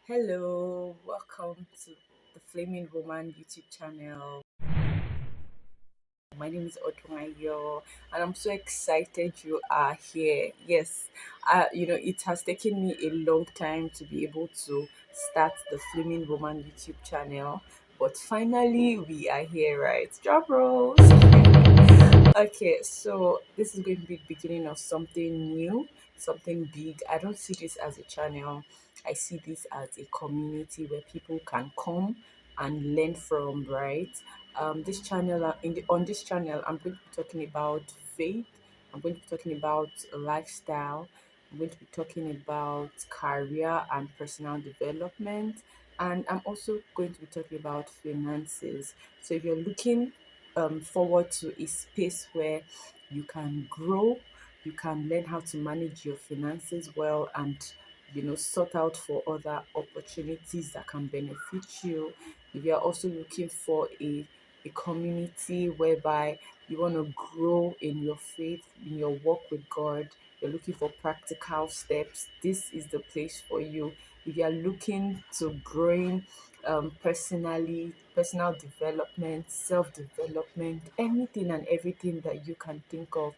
Hello, welcome to the Flaming Woman YouTube channel. My name is Otunwayo, and I'm so excited you are here. Yes, it has taken me a long time to be able to start the Flaming Woman YouTube channel, but finally we are here, right? Drum rolls. Okay, so this is going to be the beginning of something new, something big. I don't see this as a channel. I see this as a community where people can come and learn from, right? This channel, on this channel, I'm going to be talking about faith. I'm going to be talking about lifestyle. I'm going to be talking about career and personal development. And I'm also going to be talking about finances. So if you're looking forward to a space where you can grow, you can learn how to manage your finances well, and sort out for other opportunities that can benefit you. If you're also looking for a community whereby you want to grow in your faith, in your walk with God, you're looking for practical steps, this is the place for you. If you're looking to growing personally, personal development, self-development, anything and everything that you can think of,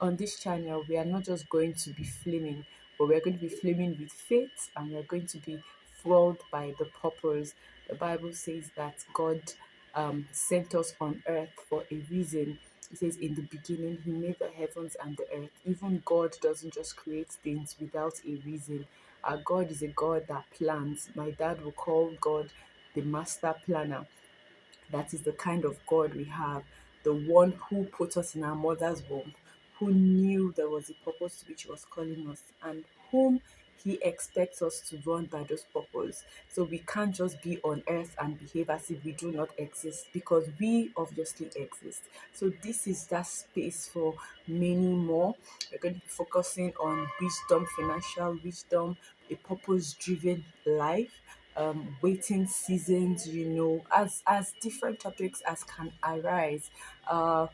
on this channel we are not just going to be flaming, but we're going to be flaming with faith, and we're going to be fueled by the purpose. The Bible says that God sent us on earth for a reason. It says, in the beginning, He made the heavens and the earth. Even God doesn't just create things without a reason. Our God is a God that plans. My dad will call God the master planner. That is the kind of God we have, the one who put us in our mother's womb, who knew there was a purpose to which He was calling us, and whom He expects us to run by those purposes. So we can't just be on earth and behave as if we do not exist, because we obviously exist. So this is that space for many more. We're going to be focusing on wisdom, financial wisdom, a purpose-driven life, waiting seasons, as different topics as can arise. uh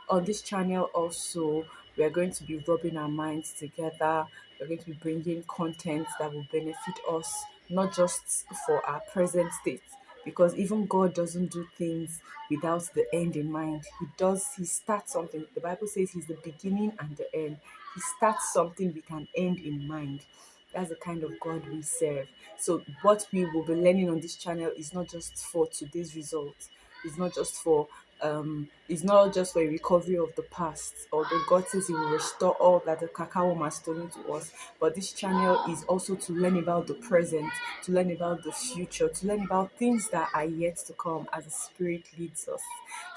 on this channel also, we are going to be rubbing our minds together. We're going to be bringing content that will benefit us, not just for our present state, because even God doesn't do things without the end in mind. He starts something. The Bible says He's the beginning and the end. He starts something with an end in mind. That's the kind of God we serve. So what we will be learning on this channel is not just for today's results. It's not just for a recovery of the past. Although God says He will restore all that the cacao has stolen to us. But this channel is also to learn about the present, to learn about the future, to learn about things that are yet to come as the Spirit leads us.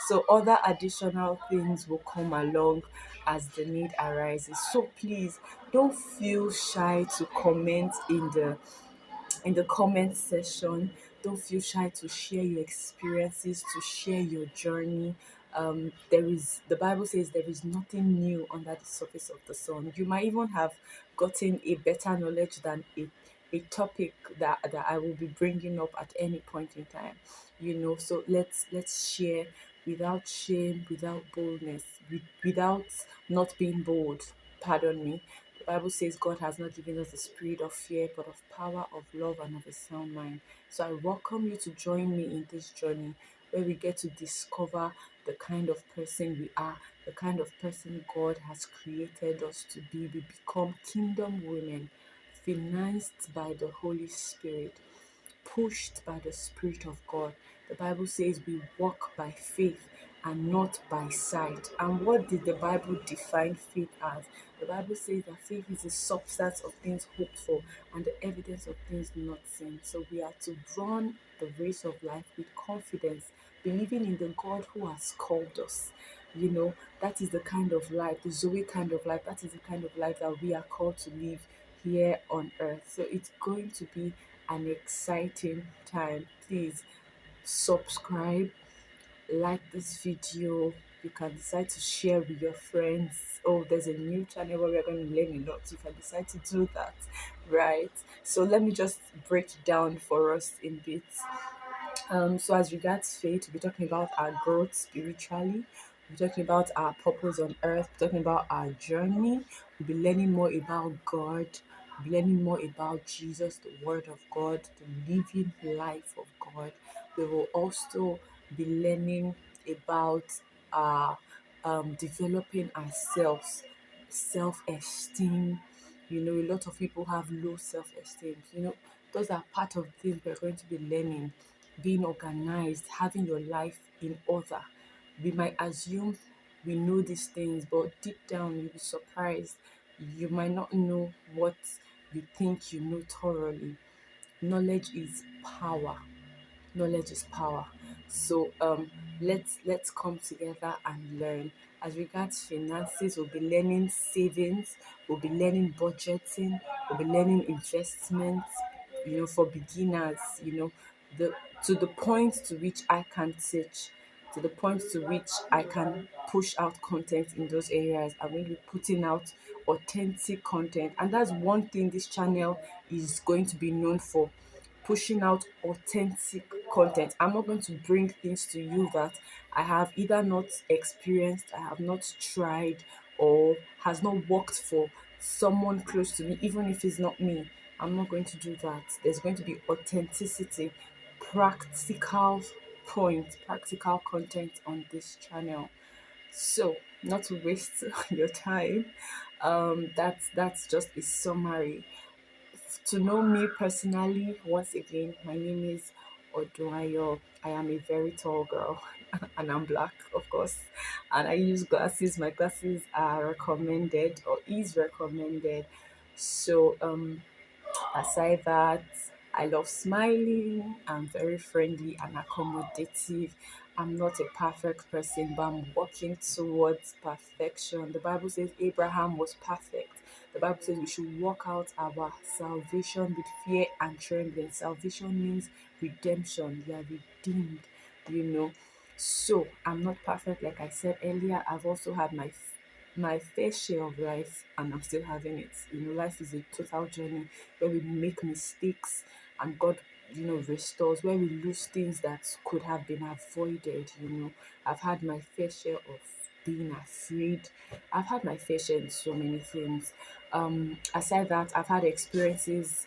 So other additional things will come along as the need arises. So please don't feel shy to comment in the comment section. Don't feel shy to share your experiences, to share your journey. The Bible says there is nothing new under the surface of the sun. You might even have gotten a better knowledge than a topic that I will be bringing up at any point in time. So let's share without shame, without boldness, without not being bold. Pardon me. The Bible says God has not given us the spirit of fear, but of power, of love, and of a sound mind. So I welcome you to join me in this journey where we get to discover the kind of person we are, the kind of person God has created us to be. We become kingdom women, financed by the Holy Spirit, pushed by the Spirit of God. The Bible says we walk by faith and not by sight. And what did the Bible define faith as? The Bible says that faith is the substance of things hoped for and the evidence of things not seen. So we are to run the race of life with confidence, believing in the God who has called us. That is the kind of life, the Zoe kind of life, that is the kind of life that we are called to live here on earth. So it's going to be an exciting time. Please subscribe, like this video. You can decide to share with your friends. Oh, there's a new channel where we're going to learn a lot. You can decide to do that, right? So let me just break it down for us in bits. So as regards faith, we're talking about our growth spiritually. We're talking about our purpose on earth. We're talking about our journey. We'll be learning more about God, be learning more about Jesus, the Word of God, the living life of God. We will also be learning about uh, developing ourselves, self esteem. You know, a lot of people have low self esteem. You know, those are part of things we're going to be learning. Being organized, having your life in order. We might assume we know these things, but deep down you'll be surprised. You might not know what you think you know thoroughly. Knowledge is power. Knowledge is power. So let's come together and learn. As regards finances, we'll be learning savings, we'll be learning budgeting, we'll be learning investments, you know, for beginners, you know, the to the point to which I can teach, to the point to which I can push out content in those areas. I'm going to be putting out authentic content, and that's one thing this channel is going to be known for, pushing out authentic content. I'm not going to bring things to you that I have either not experienced, I have not tried, or has not worked for someone close to me, even if it's not me. I'm not going to do that. There's going to be authenticity, practical practical content on this channel. So, not to waste your time, that's just a summary. To know me personally, once again, my name is Odunayo. I am a very tall girl and I'm black, of course. And I use glasses. My glasses are recommended or is recommended. So, aside that, I love smiling. I'm very friendly and accommodative. I'm not a perfect person, but I'm working towards perfection. The Bible says Abraham was perfect. The Bible says we should work out our salvation with fear and trembling. Salvation means redemption. You are redeemed, you know. So I'm not perfect, like I said earlier. I've also had my fair share of life, and I'm still having it. You know, life is a total journey where we make mistakes and God, you know, restores, where we lose things that could have been avoided. You know, I've had my fair share of being afraid. I've had my fair share in so many things. Aside that, I've had experiences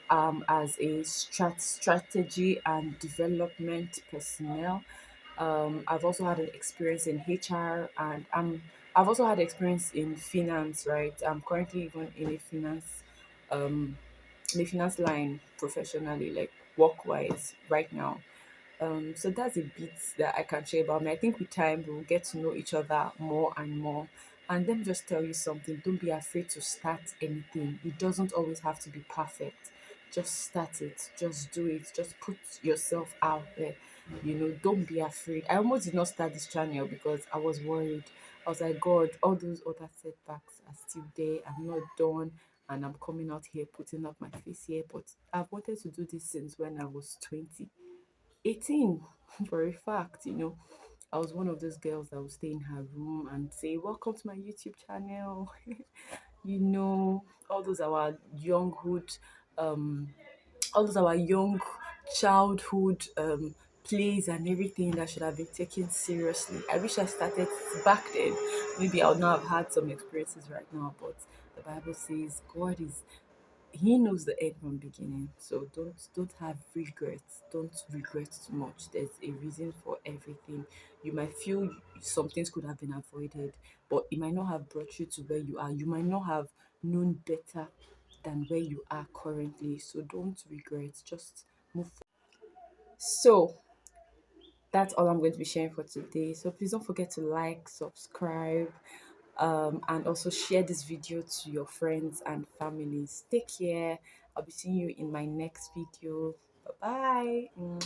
as a strategy and development personnel. I've also had an experience in HR, and I've also had experience in finance. Right, I'm currently even um, in a finance line professionally, like work wise, right now. So that's a bit that I can share about me. I think with time we'll get to know each other more and more. And let me just tell you something. Don't be afraid to start anything. It doesn't always have to be perfect. Just start it. Just do it. Just put yourself out there. You know, don't be afraid. I almost did not start this channel because I was worried. I was like, God, all those other setbacks are still there. I'm not done. And I'm coming out here putting up my face here. But I've wanted to do this since when I was 18 for a fact, you know. I was one of those girls that would stay in her room and say, welcome to my YouTube channel. You know, all those our younghood, um, all those our young childhood plays and everything that should have been taken seriously. I wish I started back then. Maybe I would not have had some experiences right now, but the Bible says God is he knows the end from beginning. So don't have regrets. Don't regret too much. There's a reason for everything. You might feel some things could have been avoided, but it might not have brought you to where you are. You might not have known better than where you are currently. So don't regret. Just move forward. So that's all I'm going to be sharing for today. So please don't forget to like, subscribe, and also share this video to your friends and families. Take care. I'll be seeing you in my next video. Bye bye.